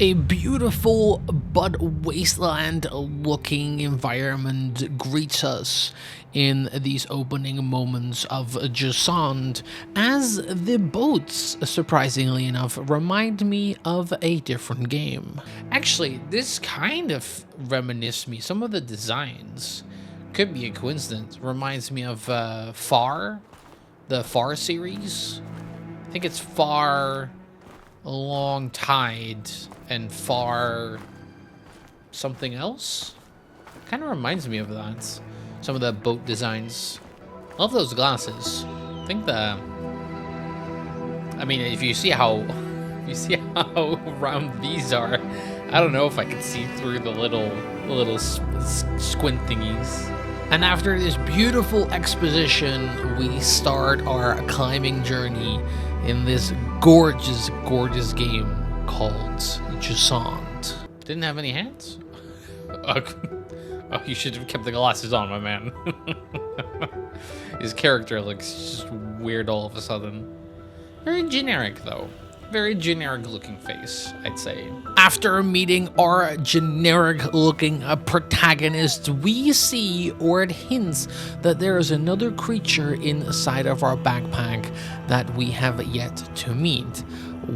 A beautiful but wasteland looking environment greets us in these opening moments of Jusant, as the boats, surprisingly enough, remind me of a different game. Actually, this kind of reminisces me, some of the designs, could be a coincidence, reminds me of Far, the Far series. I think it's Far Long Tide and Far something else. Kind of reminds me of that. Some of the boat designs. Love those glasses. I think I mean, if you see how round these are, I don't know if I can see through the little squint thingies. And after this beautiful exposition, we start our climbing journey in this gorgeous, gorgeous game called Jusant. Didn't have any hands? Oh, you should have kept the glasses on, my man. His character looks just weird all of a sudden. Very generic, though. Very generic looking face, I'd say. After meeting our generic looking protagonist, we see, or it hints, that there is another creature inside of our backpack that we have yet to meet.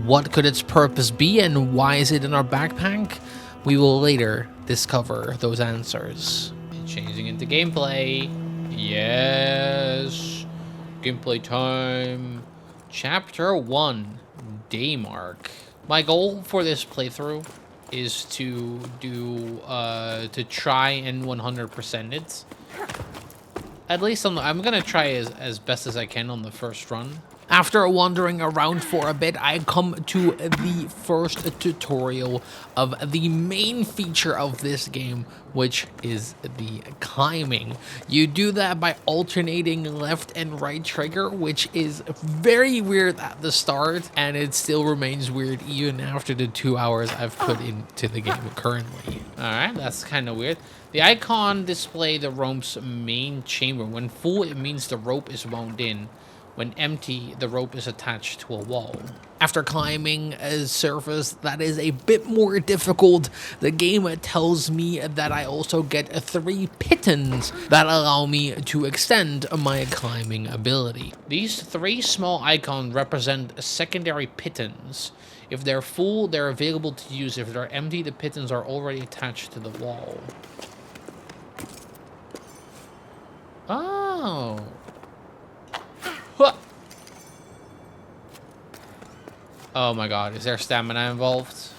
What could its purpose be, and why is it in our backpack? We will later discover those answers. Changing into gameplay. Yes. Gameplay time. Chapter 1. Day mark. My goal for this playthrough is to try and 100% it. At least I'm gonna try as best as I can on the first run. After wandering around for a bit, I come to the first tutorial of the main feature of this game, which is the climbing. You do that by alternating left and right trigger, which is very weird at the start, and it still remains weird even after the 2 hours I've put into the game currently. Alright, that's kind of weird. The icon displays the rope's main chamber. When full, it means the rope is wound in. When empty, the rope is attached to a wall. After climbing a surface that is a bit more difficult, the game tells me that I also get 3 pittons that allow me to extend my climbing ability. These 3 small icons represent secondary pittons. If they're full, they're available to use. If they're empty, the pittons are already attached to the wall. Oh. Oh my god, is there stamina involved?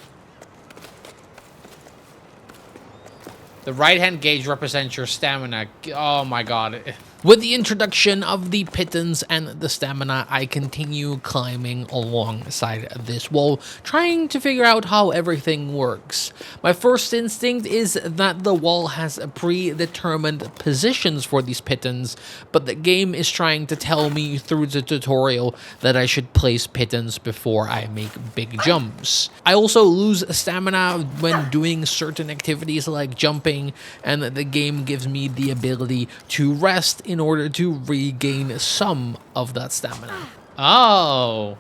The right-hand gauge represents your stamina. Oh my god. With the introduction of the pittons and the stamina, I continue climbing alongside this wall, trying to figure out how everything works. My first instinct is that the wall has predetermined positions for these pittons, but the game is trying to tell me through the tutorial that I should place pittons before I make big jumps. I also lose stamina when doing certain activities like jumping, and the game gives me the ability to rest in order to regain some of that stamina. Oh,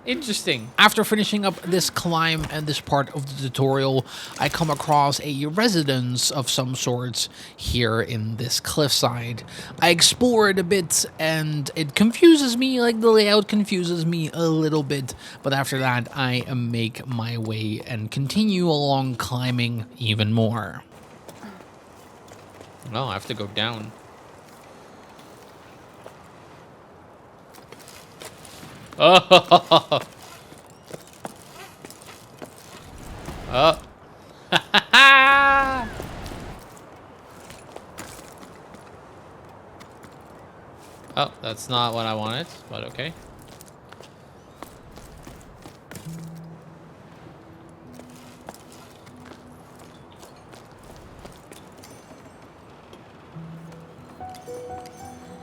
interesting. After finishing up this climb and this part of the tutorial, I come across a residence of some sorts here in this cliffside. I explore it a bit and it confuses me, like the layout confuses me a little bit, but after that I make my way and continue along climbing even more. Oh, I have to go down. Oh. Oh. Oh, that's not what I wanted, but okay.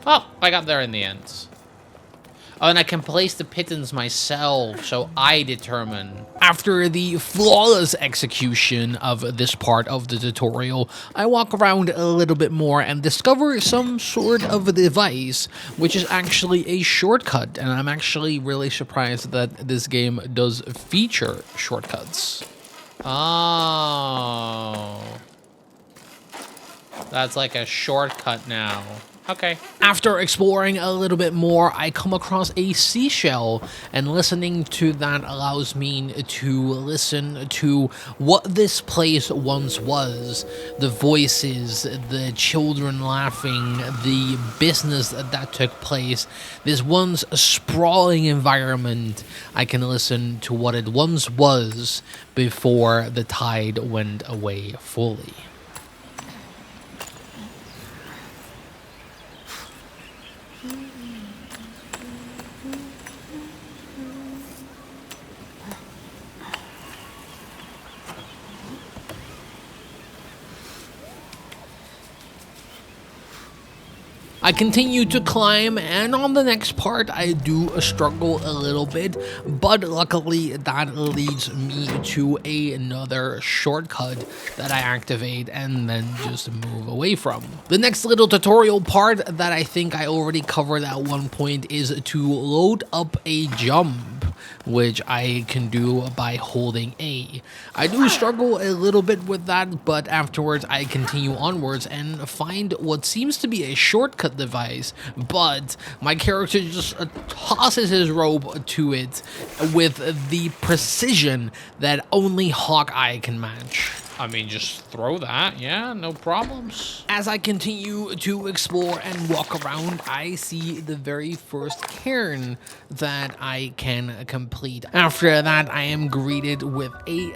Oh, I got there in the end. Oh, and I can place the pittons myself, so I determine. After the flawless execution of this part of the tutorial, I walk around a little bit more and discover some sort of a device, which is actually a shortcut, and I'm actually really surprised that this game does feature shortcuts. Oh. That's like a shortcut now. Okay. After exploring a little bit more, I come across a seashell, and listening to that allows me to listen to what this place once was. The voices, the children laughing, the business that took place. This once sprawling environment. I can listen to what it once was before the tide went away fully. I continue to climb, and on the next part I do struggle a little bit, but luckily that leads me to another shortcut that I activate and then just move away from. The next little tutorial part that I think I already covered at one point is to load up a jump, which I can do by holding A. I do struggle a little bit with that, but afterwards I continue onwards and find what seems to be a shortcut device, but my character just tosses his rope to it with the precision that only Hawkeye can match. I mean, just throw that, yeah, no problems. As I continue to explore and walk around, I see the very first cairn that I can complete. After that, I am greeted with a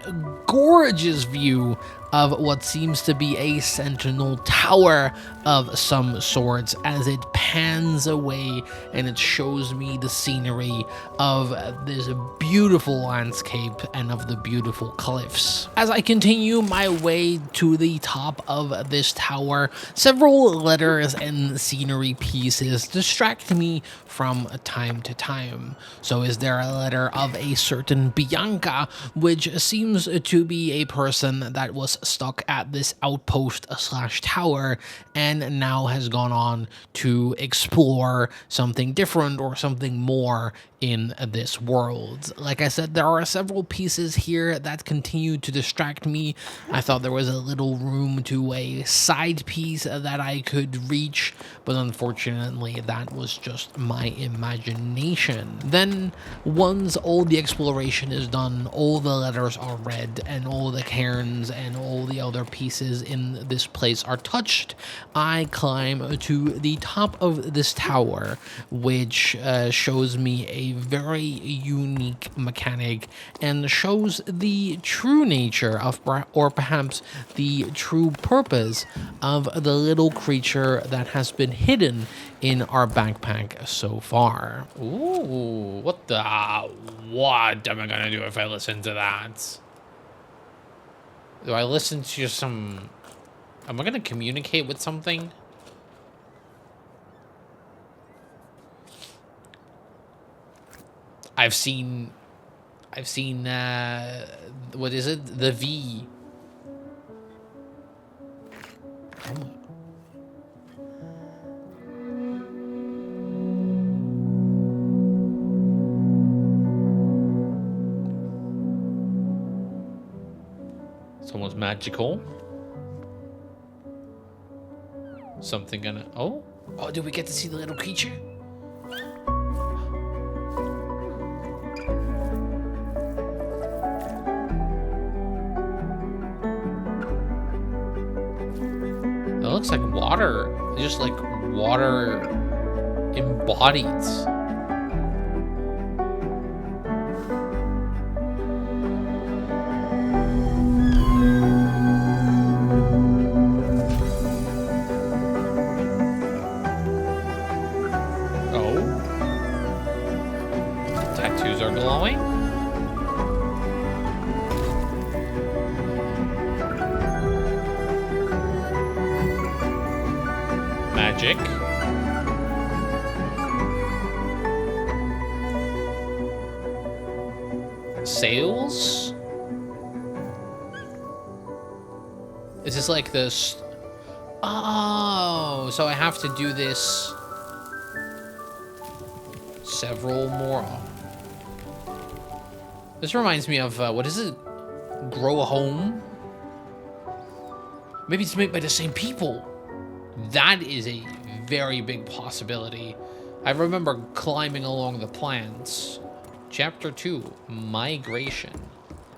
gorgeous view of what seems to be a sentinel tower of some sorts as it pans away and it shows me the scenery of this beautiful landscape and of the beautiful cliffs. As I continue my way to the top of this tower, several letters and scenery pieces distract me from time to time. So is there a letter of a certain Bianca, which seems to be a person that was stuck at this outpost / tower and now has gone on to explore something different or something more in this world. Like I said, there are several pieces here that continue to distract me. I thought there was a little room to a side piece that I could reach, but unfortunately that was just my imagination. Then once all the exploration is done, all the letters are read, and all the cairns and all the other pieces in this place are touched, I climb to the top of this tower, which shows me a very unique mechanic and shows the true nature of, or perhaps the true purpose of the little creature that has been hidden in our backpack so far. Ooh, what am I gonna do if I listen to that? Do I listen to some... Am I gonna communicate with something? I've seen, what is it? The V. Oh. It's almost magical. Something gonna... Oh, do we get to see the little creature? It looks like water, just like water embodied. Oh, tattoos are glowing. Magic. Is this like this? Oh, so I have to do this several more. This reminds me of, what is it? Grow a home? Maybe it's made by the same people. That is a very big possibility. I remember climbing along the plants. Chapter 2, Migration.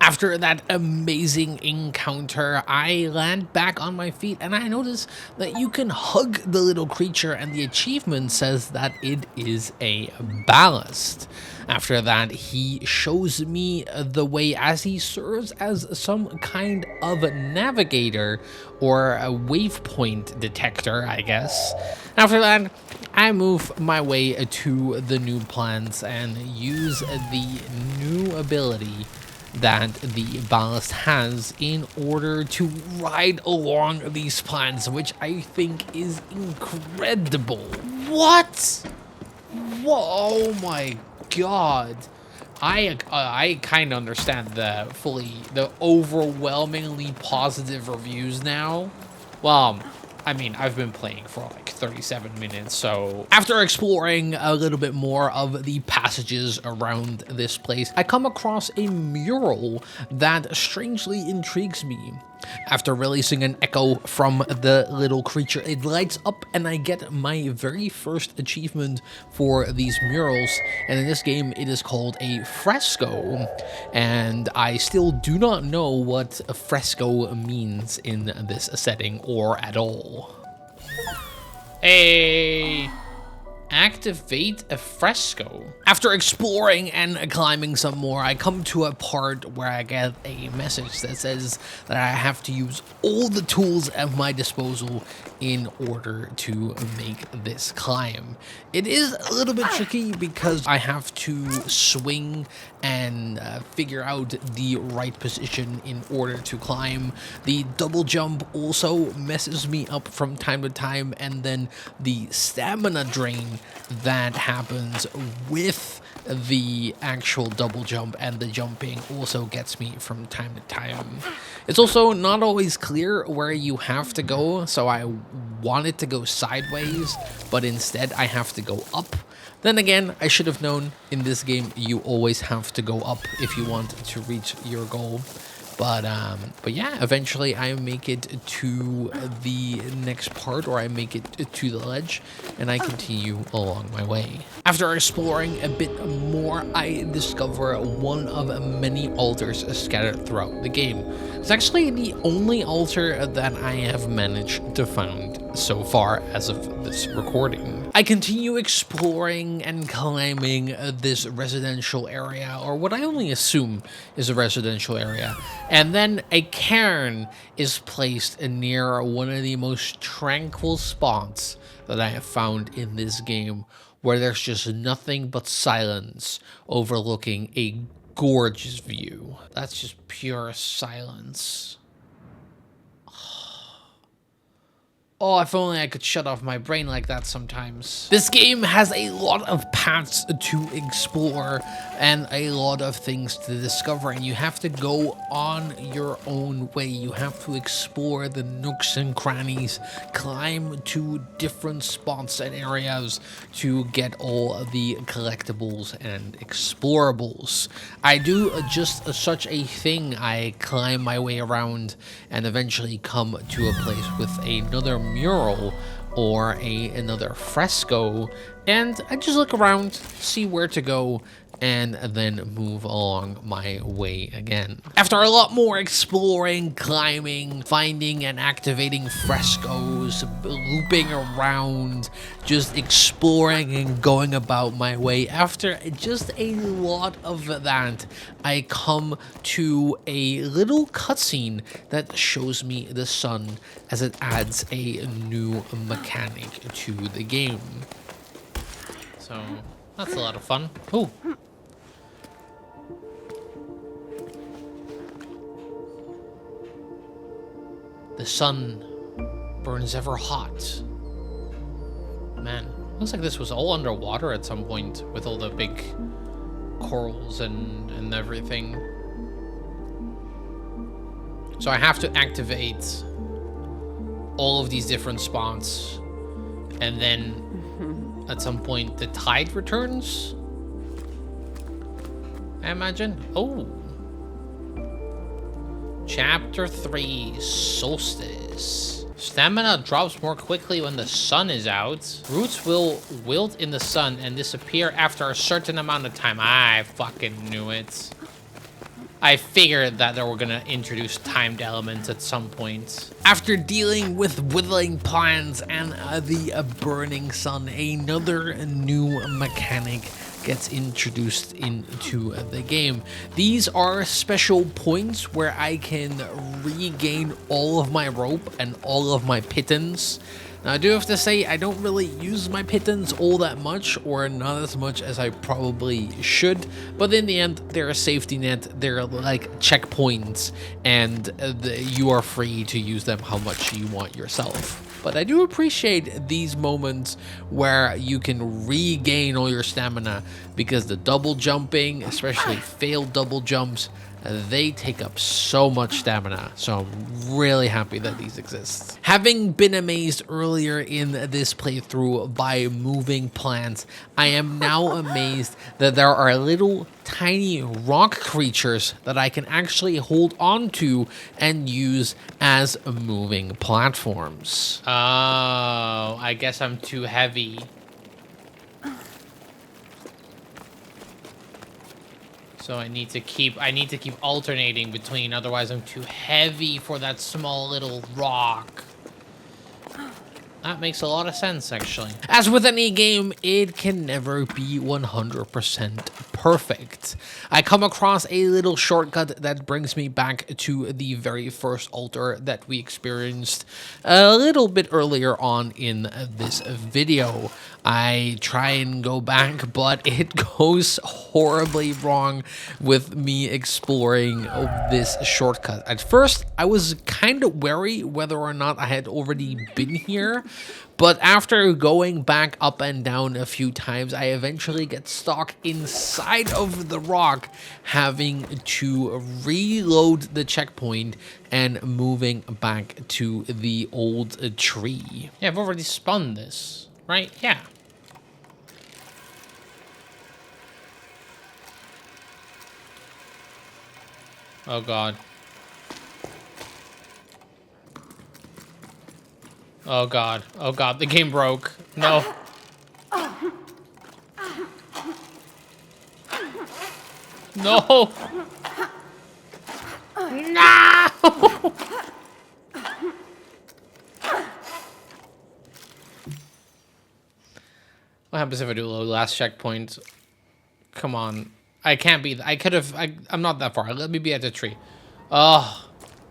After that amazing encounter, I land back on my feet and I notice that you can hug the little creature and the achievement says that it is a ballast. After that, he shows me the way as he serves as some kind of navigator or a waypoint detector, I guess. After that, I move my way to the new plants and use the new ability that the ballast has in order to ride along these plants, which I think is incredible. What? Whoa, oh my god. I kind of understand the overwhelmingly positive reviews now. Well, I mean, I've been playing for like 37 minutes, so after exploring a little bit more of the passages around this place, I come across a mural that strangely intrigues me. After releasing an echo from the little creature, it lights up and I get my very first achievement for these murals, and in this game it is called a fresco, and I still do not know what a fresco means in this setting or at all. Hey! Activate a fresco. After exploring and climbing some more, I come to a part where I get a message that says that I have to use all the tools at my disposal in order to make this climb. It is a little bit tricky because I have to swing and figure out the right position in order to climb. The double jump also messes me up from time to time, and then the stamina drain that happens with the actual double jump and the jumping also gets me from time to time. It's also not always clear where you have to go, so I wanted to go sideways, but instead I have to go up. Then again, I should have known in this game you always have to go up if you want to reach your goal. But yeah, eventually I make it to the next part, or I make it to the ledge, and I continue along my way. After exploring a bit more, I discover one of many altars scattered throughout the game. It's actually the only altar that I have managed to find so far as of this recording. I continue exploring and climbing this residential area, or what I only assume is a residential area, and then a cairn is placed near one of the most tranquil spots that I have found in this game, where there's just nothing but silence overlooking a gorgeous view. That's just pure silence. Oh, if only I could shut off my brain like that sometimes. This game has a lot of paths to explore and a lot of things to discover, and you have to go on your own way. You have to explore the nooks and crannies, climb to different spots and areas to get all of the collectibles and explorables. I do just such a thing. I climb my way around and eventually come to a place with another mural or another fresco, and I just look around, see where to go, and then move along my way again. After a lot more exploring, climbing, finding and activating frescoes, looping around, just exploring and going about my way, after just a lot of that, I come to a little cutscene that shows me the sun as it adds a new mechanic to the game. So that's a lot of fun. Oh. The sun burns ever hot. Man, looks like this was all underwater at some point with all the big corals and everything. So I have to activate all of these different spots, and then at some point the tide returns, I imagine. Oh, chapter 3, solstice. Stamina drops more quickly when the sun is out. Roots will wilt in the sun and disappear after a certain amount of time. I fucking knew it. I figured that they were gonna introduce timed elements at some point. After dealing with withering plants and the burning sun, another new mechanic gets introduced into the game. These are special points where I can regain all of my rope and all of my pittons. Now, I do have to say, I don't really use my pittons all that much, or not as much as I probably should, but in the end, they're a safety net. They're like checkpoints, and you are free to use them how much you want yourself. But I do appreciate these moments where you can regain all your stamina, because the double jumping, especially failed double jumps, they take up so much stamina, so I'm really happy that these exist. Having been amazed earlier in this playthrough by moving plants, I am now amazed that there are little tiny rock creatures that I can actually hold on to and use as moving platforms. Oh, I guess I'm too heavy. So I need to keep alternating between, otherwise I'm too heavy for that small little rock. That makes a lot of sense, actually. As with any game, it can never be 100% perfect. I come across a little shortcut that brings me back to the very first altar that we experienced a little bit earlier on in this video. I try and go back, but it goes horribly wrong with me exploring this shortcut. At first, I was kind of wary whether or not I had already been here, but after going back up and down a few times, I eventually get stuck inside of the rock, having to reload the checkpoint and moving back to the old tree. Yeah, I've already spun this, right? Yeah. Oh god. Oh god. Oh god, the game broke. No. No! No! What happens if I do a last checkpoint? Come on. I can't be. I'm not that far. Let me be at the tree. Oh.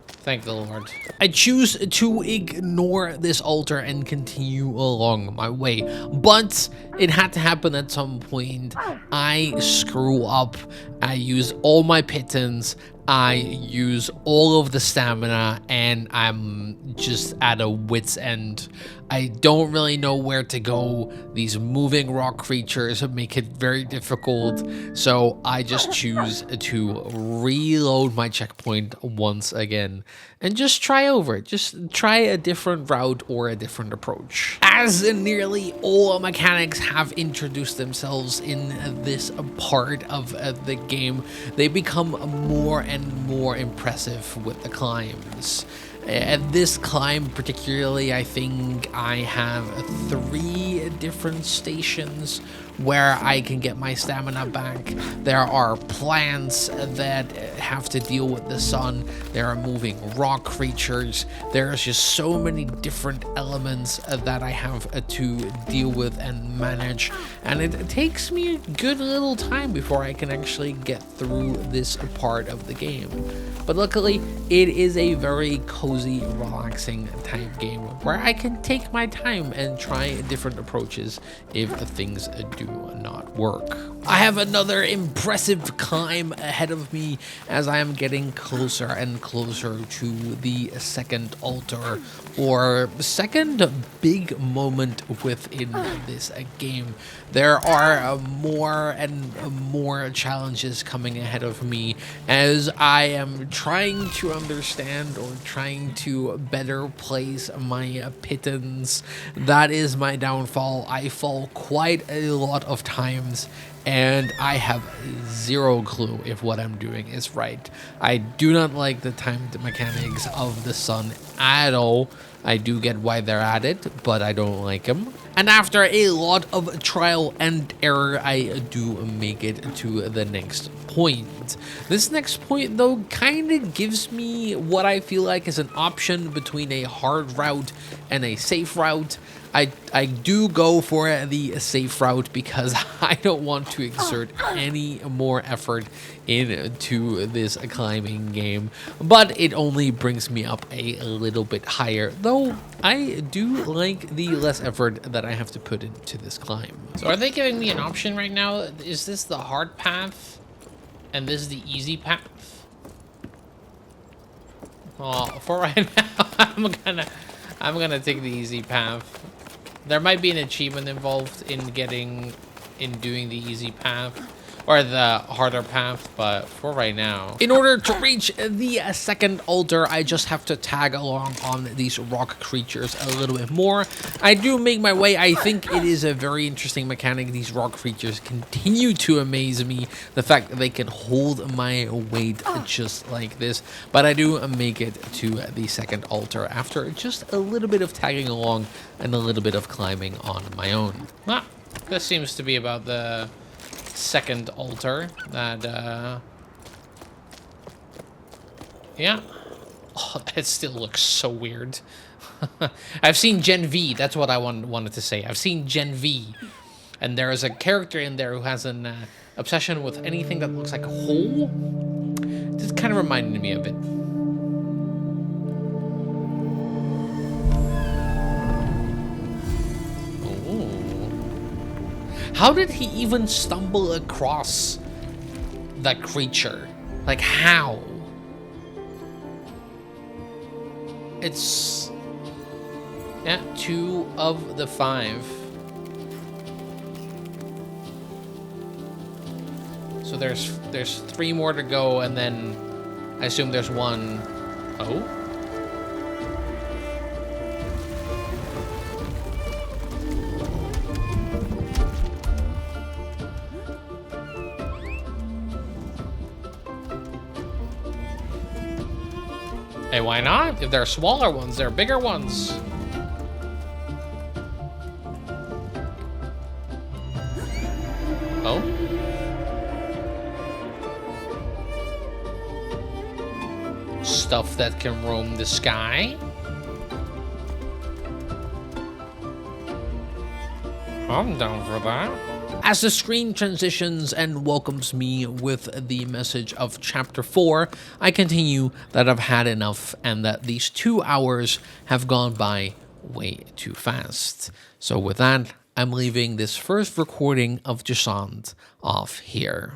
Thank the Lord. I choose to ignore this altar and continue along my way, but it had to happen at some point. I screw up. I use all my pittons. I use all of the stamina, and I'm just at a wit's end. I don't really know where to go. These moving rock creatures make it very difficult, so I just choose to reload my checkpoint once again and just try over. Just try a different route or a different approach. As nearly all mechanics have introduced themselves in this part of the game, they become more and more impressive with the climbs. At this climb particularly, I think I have 3 different stations where I can get my stamina back. There are plants that have to deal with the sun. There are moving rock creatures. There's just so many different elements that I have to deal with and manage. And it takes me a good little time before I can actually get through this part of the game. But luckily, it is a very cozy, relaxing type game where I can take my time and try different approaches if things do not work. I have another impressive climb ahead of me as I am getting closer and closer to the second altar, or second big moment within this game. There are more and more challenges coming ahead of me as I am trying to understand or trying to better place my pittance. That is my downfall. I fall quite a lot of times, and I have zero clue if what I'm doing is right. I do not like the timed mechanics of the sun at all. I do get why they're at it, but I don't like them. And after a lot of trial and error, I do make it to the next point. This next point, though, kind of gives me what I feel like is an option between a hard route and a safe route. I do go for the safe route because I don't want to exert any more effort into this climbing game, but it only brings me up a little bit higher, though I do like the less effort that I have to put into this climb. So are they giving me an option right now? Is this the hard path and this is the easy path? Oh, for right now, I'm gonna take the easy path. There might be an achievement involved in doing the easy path or the harder path, but for right now, in order to reach the second altar, I just have to tag along on these rock creatures a little bit more. I do make my way. I think it is a very interesting mechanic. These rock creatures continue to amaze me. The fact that they can hold my weight just like this, but I do make it to the second altar after just a little bit of tagging along and a little bit of climbing on my own. Ah, this seems to be about the second altar that yeah. Oh, it still looks so weird. I've seen Gen V, that's what I wanted to say. I've seen Gen V, and there is a character in there who has an obsession with anything that looks like a hole. This kind of reminded me of it. How did he even stumble across that creature? Like, how? It's... yeah, 2 of the 5. So there's 3 more to go, and then I assume there's 1. Oh? Hey, why not? If there are smaller ones, there are bigger ones. Oh? Stuff that can roam the sky? I'm down for that. As the screen transitions and welcomes me with the message of Chapter 4, I continue that I've had enough and that these 2 hours have gone by way too fast. So with that, I'm leaving this first recording of Jusant off here.